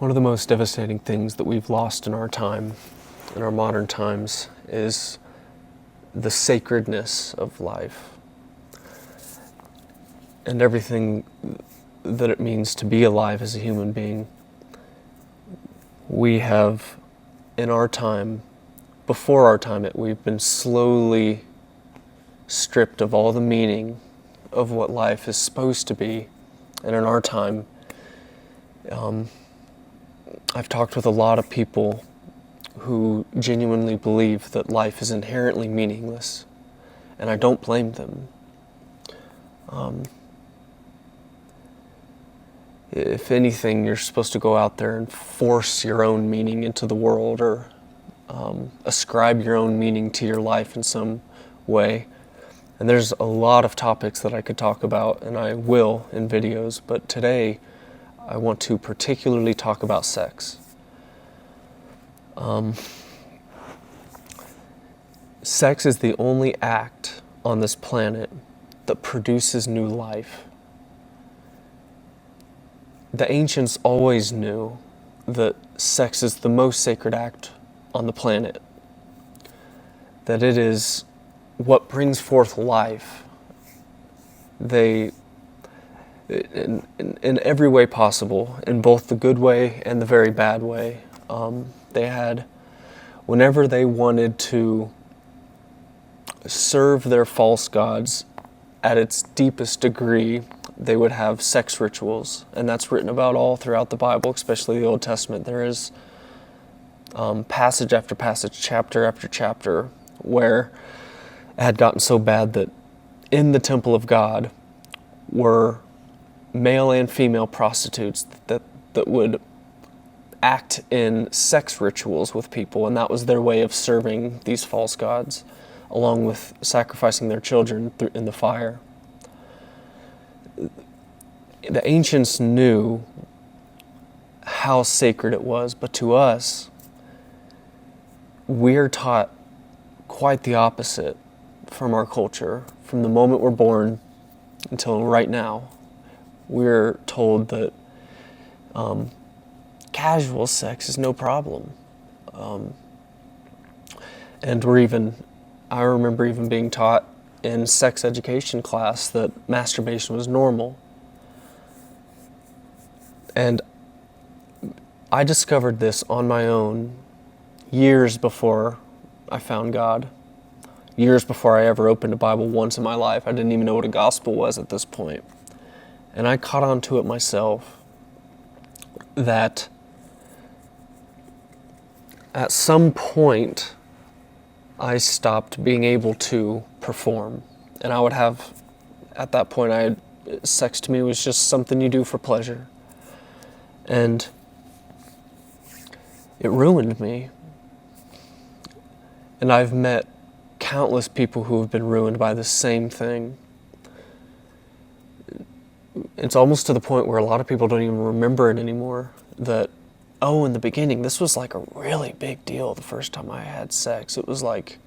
One of the most devastating things that we've lost in our time, in our modern times, is the sacredness of life and everything that it means to be alive as a human being. We have, in our time, before our time, we've been slowly stripped of all the meaning of what life is supposed to be. And in our time, I've talked with a lot of people who genuinely believe that life is inherently meaningless, and I don't blame them. If anything, you're supposed to go out there and force your own meaning into the world, or ascribe your own meaning to your life in some way. And there's a lot of topics that I could talk about, and I will in videos, but today I want to particularly talk about sex. Sex is the only act on this planet that produces new life. The ancients always knew that sex is the most sacred act on the planet, that it is what brings forth life. They, in every way possible, in both the good way and the very bad way, they had, whenever they wanted to serve their false gods at its deepest degree, they would have sex rituals, and that's written about all throughout the Bible, especially the Old Testament. There is passage after passage, chapter after chapter, where it had gotten so bad that in the temple of God were male and female prostitutes that would act in sex rituals with people, and that was their way of serving these false gods, along with sacrificing their children in the fire. The ancients knew how sacred it was, but to us, we're taught quite the opposite from our culture. From the moment we're born until right now, we're told that casual sex is no problem. And I remember even being taught in sex education class that masturbation was normal. And I discovered this on my own years before I found God. Years before I ever opened a Bible once in my life. I didn't even know what a gospel was at this point. And I caught on to it myself, that at some point I stopped being able to perform. And I would have, at that point, sex to me was just something you do for pleasure. And it ruined me. And I've met countless people who have been ruined by the same thing. It's almost to the point where a lot of people don't even remember it anymore. That, in the beginning, this was like a really big deal the first time I had sex. It was like,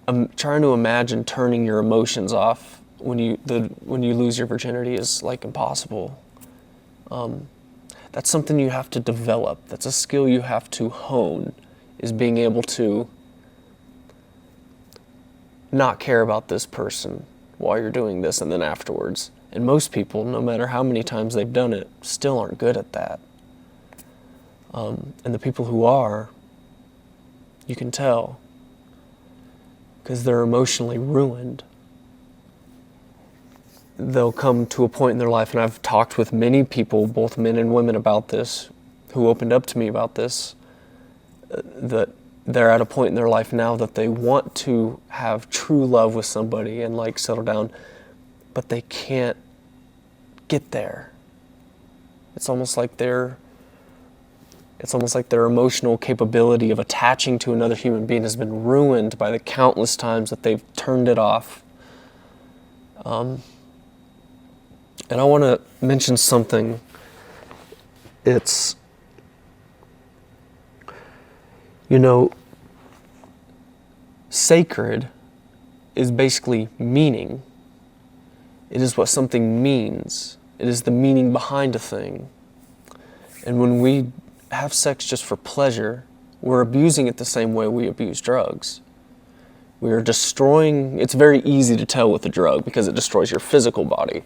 I'm trying to imagine turning your emotions off when you lose your virginity is like impossible. That's something you have to develop. That's a skill you have to hone, is being able to not care about this person while you're doing this and then afterwards. And most people, no matter how many times they've done it, still aren't good at that. And the people who are, you can tell, because they're emotionally ruined. They'll come to a point in their life, and I've talked with many people, both men and women, about this, who opened up to me about this, that they're at a point in their life now that they want to have true love with somebody and like settle down, but they can't get there. It's almost like their emotional capability of attaching to another human being has been ruined by the countless times that they've turned it off. And I want to mention something. It's, sacred is basically meaning. It is what something means. It is the meaning behind a thing. And when we have sex just for pleasure, we're abusing it the same way we abuse drugs. We are destroying, it's very easy to tell with a drug because it destroys your physical body.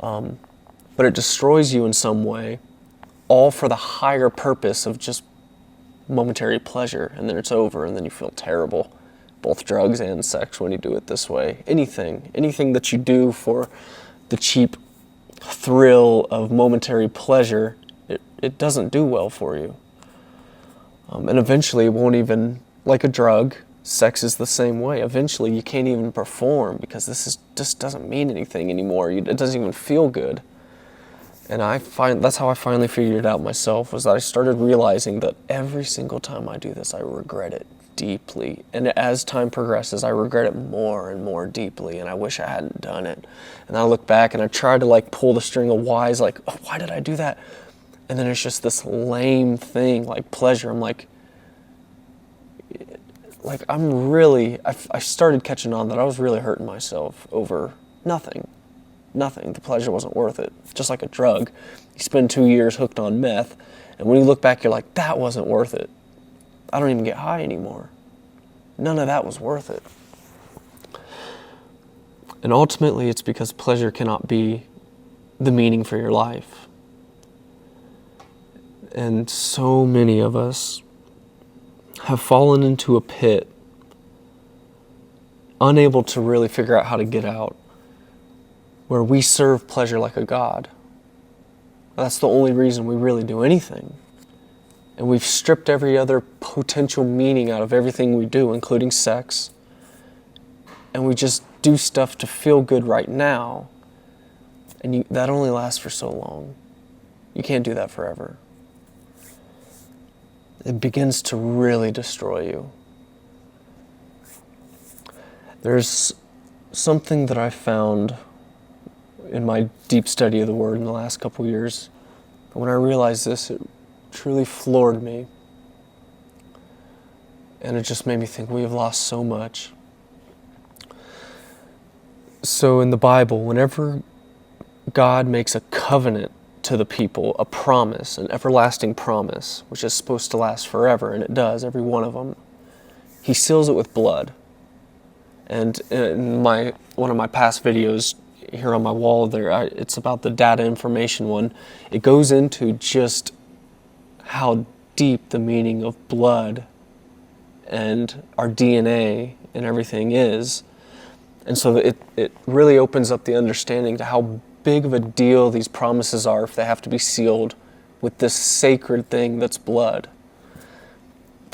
But it destroys you in some way, all for the higher purpose of just momentary pleasure, and then it's over, and then you feel terrible. Both drugs and sex when you do it this way. Anything that you do for the cheap thrill of momentary pleasure, it doesn't do well for you. And eventually it won't even, like a drug, sex is the same way. Eventually you can't even perform because just doesn't mean anything anymore. It doesn't even feel good. And that's how I finally figured it out myself, was that I started realizing that every single time I do this, I regret it deeply. And as time progresses, I regret it more and more deeply, and I wish I hadn't done it. And I look back and I try to pull the string of whys, oh, why did I do that? And then it's just this lame thing, like pleasure. I'm I started catching on that I was really hurting myself over nothing. The pleasure wasn't worth it. Just like a drug. You spend 2 years hooked on meth, and when you look back, you're like, that wasn't worth it. I don't even get high anymore. None of that was worth it. And ultimately, it's because pleasure cannot be the meaning for your life. And so many of us have fallen into a pit, unable to really figure out how to get out, where we serve pleasure like a god. That's the only reason we really do anything. And we've stripped every other potential meaning out of everything we do, including sex. And we just do stuff to feel good right now. And that only lasts for so long. You can't do that forever. It begins to really destroy you. There's something that I found in my deep study of the Word in the last couple years. When I realized this, it truly floored me. And it just made me think we have lost so much. So in the Bible, whenever God makes a covenant to the people, a promise, an everlasting promise, which is supposed to last forever, and it does, every one of them, He seals it with blood. And in one of my past videos here on my wall there, it's about the data information one. It goes into just how deep the meaning of blood and our DNA and everything is. And so it really opens up the understanding to how big of a deal these promises are if they have to be sealed with this sacred thing that's blood.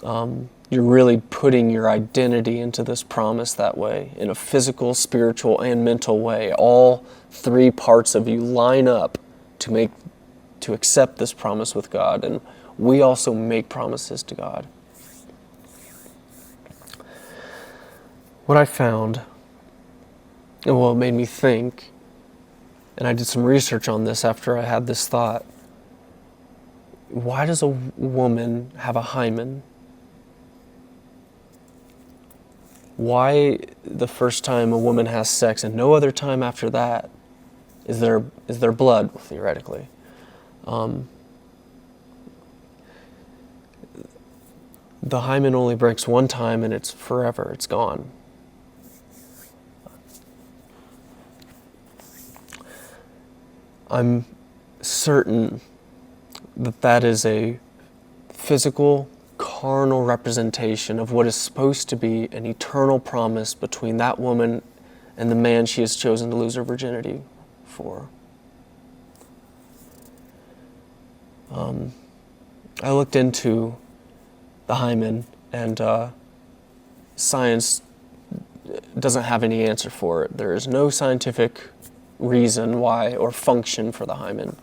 You're really putting your identity into this promise that way, in a physical, spiritual, and mental way. All three parts of you line up to accept this promise with God, and we also make promises to God. What I found, and what made me think, and I did some research on this after I had this thought, why does a woman have a hymen? Why the first time a woman has sex and no other time after that is there blood, theoretically? The hymen only breaks one time and it's forever, it's gone. I'm certain that is a physical, carnal representation of what is supposed to be an eternal promise between that woman and the man she has chosen to lose her virginity for. I looked into the hymen, and science doesn't have any answer for it. There is no scientific reason why or function for the hymen.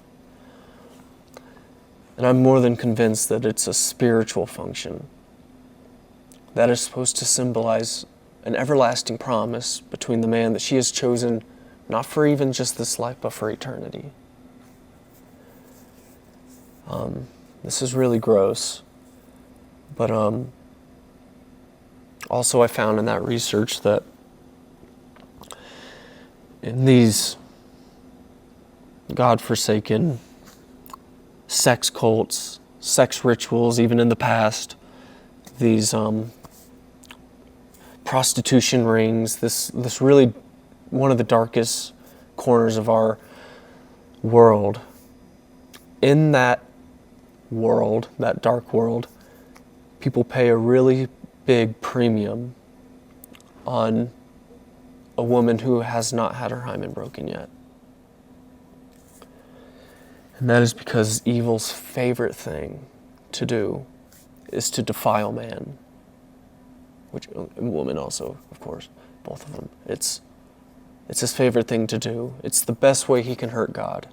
And I'm more than convinced that it's a spiritual function that is supposed to symbolize an everlasting promise between the man that she has chosen, not for even just this life, but for eternity. This is really gross, but also I found in that research that in these godforsaken sex cults, sex rituals, even in the past, these prostitution rings, this really one of the darkest corners of our world. In that world, that dark world, people pay a really big premium on a woman who has not had her hymen broken yet. And that is because evil's favorite thing to do is to defile man. Which, and woman also, of course, both of them. It's his favorite thing to do. It's the best way he can hurt God,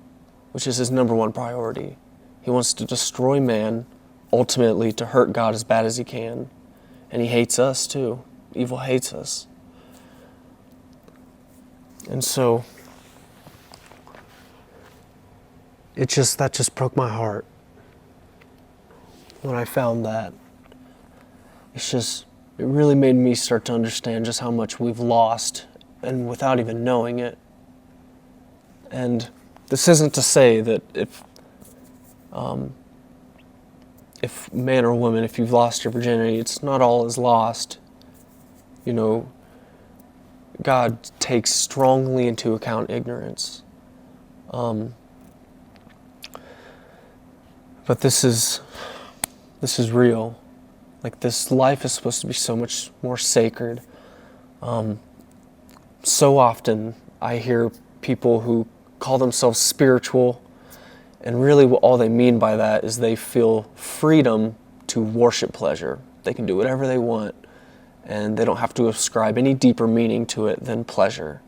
which is his number one priority. He wants to destroy man, ultimately to hurt God as bad as he can. And he hates us too. Evil hates us. And so, that just broke my heart when I found that. It really made me start to understand just how much we've lost, and without even knowing it. And this isn't to say that if man or woman, if you've lost your virginity, it's not all is lost. You know, God takes strongly into account ignorance. But this is real. Like, this life is supposed to be so much more sacred. So often I hear people who call themselves spiritual, and really all they mean by that is they feel freedom to worship pleasure. They can do whatever they want, and they don't have to ascribe any deeper meaning to it than pleasure.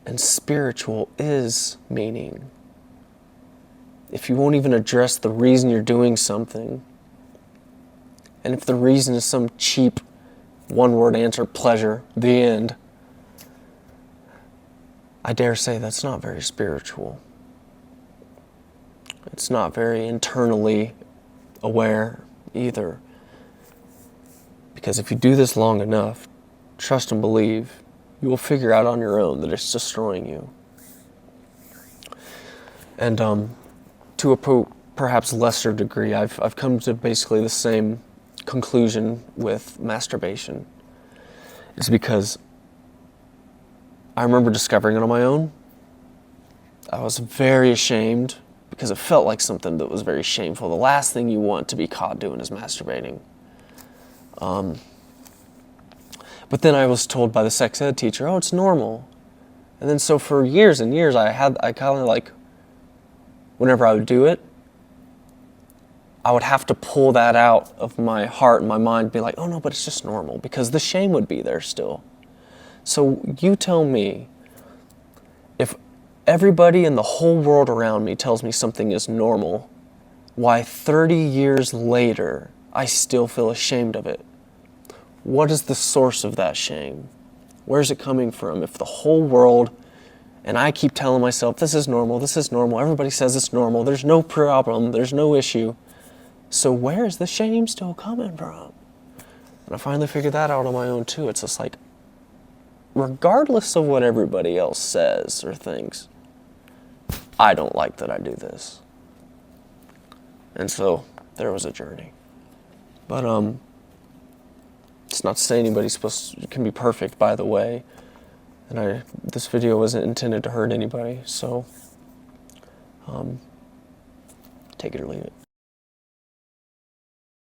And spiritual is meaning. If you won't even address the reason you're doing something, and if the reason is some cheap one-word answer, pleasure, the end, I dare say that's not very spiritual. It's not very internally aware either. Because if you do this long enough, trust and believe, you will figure out on your own that it's destroying you. And to a perhaps lesser degree, I've come to basically the same conclusion with masturbation. It's because I remember discovering it on my own. I was very ashamed because it felt like something that was very shameful. The last thing you want to be caught doing is masturbating. But then I was told by the sex ed teacher, oh, it's normal. And then so for years and years, I kind of like, whenever I would do it, I would have to pull that out of my heart and my mind, be like, oh no, but it's just normal, because the shame would be there still. So you tell me, if everybody in the whole world around me tells me something is normal, why 30 years later I still feel ashamed of it? What is the source of that shame? Where's it coming from? If the whole world, and I keep telling myself, this is normal, everybody says it's normal, there's no problem, there's no issue. So where is the shame still coming from? And I finally figured that out on my own too. It's just like, regardless of what everybody else says or thinks, I don't like that I do this. And so there was a journey. But it's not to say anybody's can be perfect, by the way. And this video wasn't intended to hurt anybody, so take it or leave it.